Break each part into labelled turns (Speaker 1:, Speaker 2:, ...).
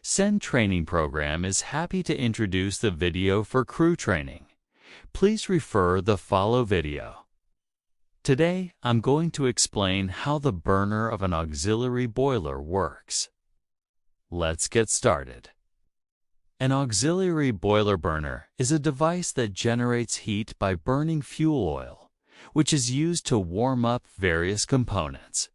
Speaker 1: Send Training Program is happy to introduce the video for crew training. Please refer the follow video. Today, I'm going to explain how the burner of an auxiliary boiler works. Let's get started. An auxiliary boiler burner is a device that generates heat by burning fuel oil, which is used to warm up various components.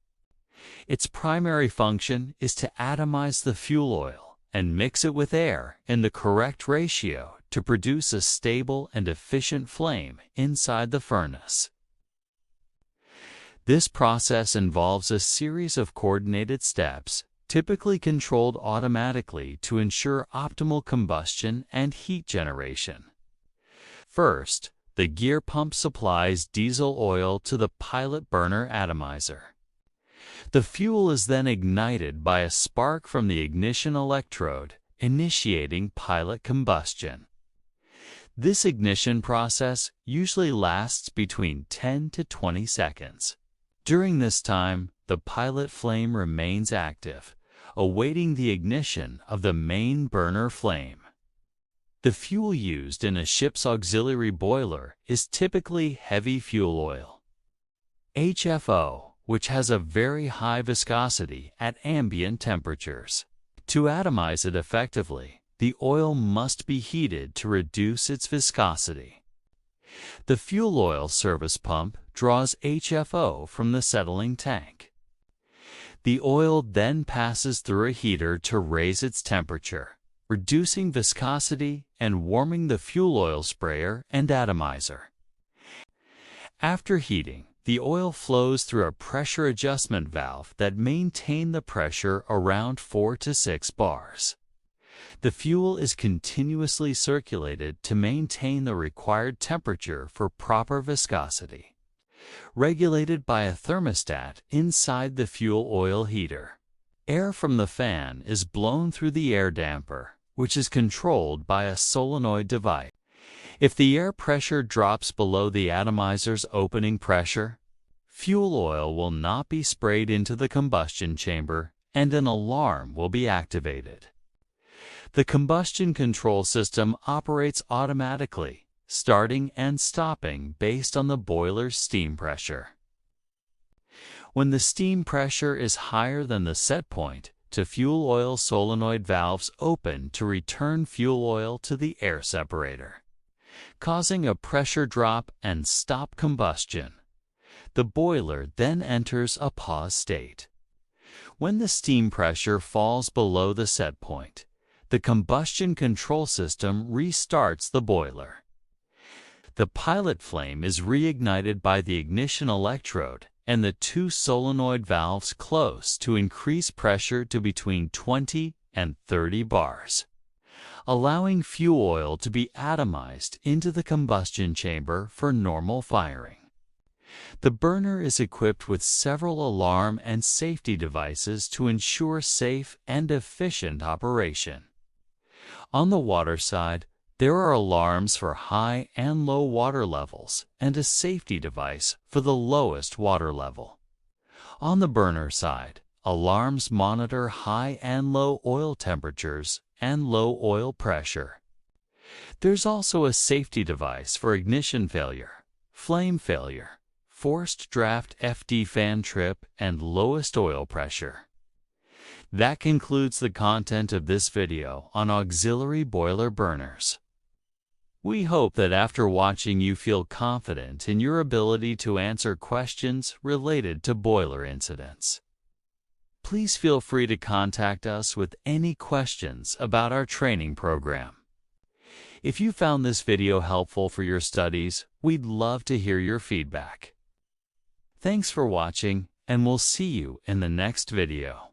Speaker 1: Its primary function is to atomize the fuel oil and mix it with air in the correct ratio to produce a stable and efficient flame inside the furnace. This process involves a series of coordinated steps, typically controlled automatically to ensure optimal combustion and heat generation. First, the gear pump supplies diesel oil to the pilot burner atomizer. The fuel is then ignited by a spark from the ignition electrode, initiating pilot combustion. This ignition process usually lasts between 10 to 20 seconds. During this time, the pilot flame remains active, awaiting the ignition of the main burner flame. The fuel used in a ship's auxiliary boiler is typically heavy fuel oil. HFO, which has a very high viscosity at ambient temperatures. To atomize it effectively, the oil must be heated to reduce its viscosity. The fuel oil service pump draws HFO from the settling tank. The oil then passes through a heater to raise its temperature, reducing viscosity and warming the fuel oil sprayer and atomizer. After heating, the oil flows through a pressure adjustment valve that maintains the pressure around 4 to 6 bars. The fuel is continuously circulated to maintain the required temperature for proper viscosity, regulated by a thermostat inside the fuel oil heater. Air from the fan is blown through the air damper, which is controlled by a solenoid device. If the air pressure drops below the atomizer's opening pressure, fuel oil will not be sprayed into the combustion chamber and an alarm will be activated. The combustion control system operates automatically, starting and stopping based on the boiler's steam pressure. When the steam pressure is higher than the set point, the fuel oil solenoid valves open to return fuel oil to the air separator, causing a pressure drop and stop combustion. The boiler then enters a pause state. When the steam pressure falls below the set point, the combustion control system restarts the boiler. The pilot flame is reignited by the ignition electrode and the 2 solenoid valves close to increase pressure to between 20 and 30 bars, allowing fuel oil to be atomized into the combustion chamber for normal firing. The burner is equipped with several alarm and safety devices to ensure safe and efficient operation. On the water side, there are alarms for high and low water levels and a safety device for the lowest water level. On the burner side, alarms monitor high and low oil temperatures and low oil pressure. There's also a safety device for ignition failure, flame failure, forced draft FD fan trip, and lowest oil pressure. That concludes the content of this video on auxiliary boiler burners. We hope that after watching you feel confident in your ability to answer questions related to boiler incidents. Please feel free to contact us with any questions about our training program. If you found this video helpful for your studies, we'd love to hear your feedback. Thanks for watching, and we'll see you in the next video.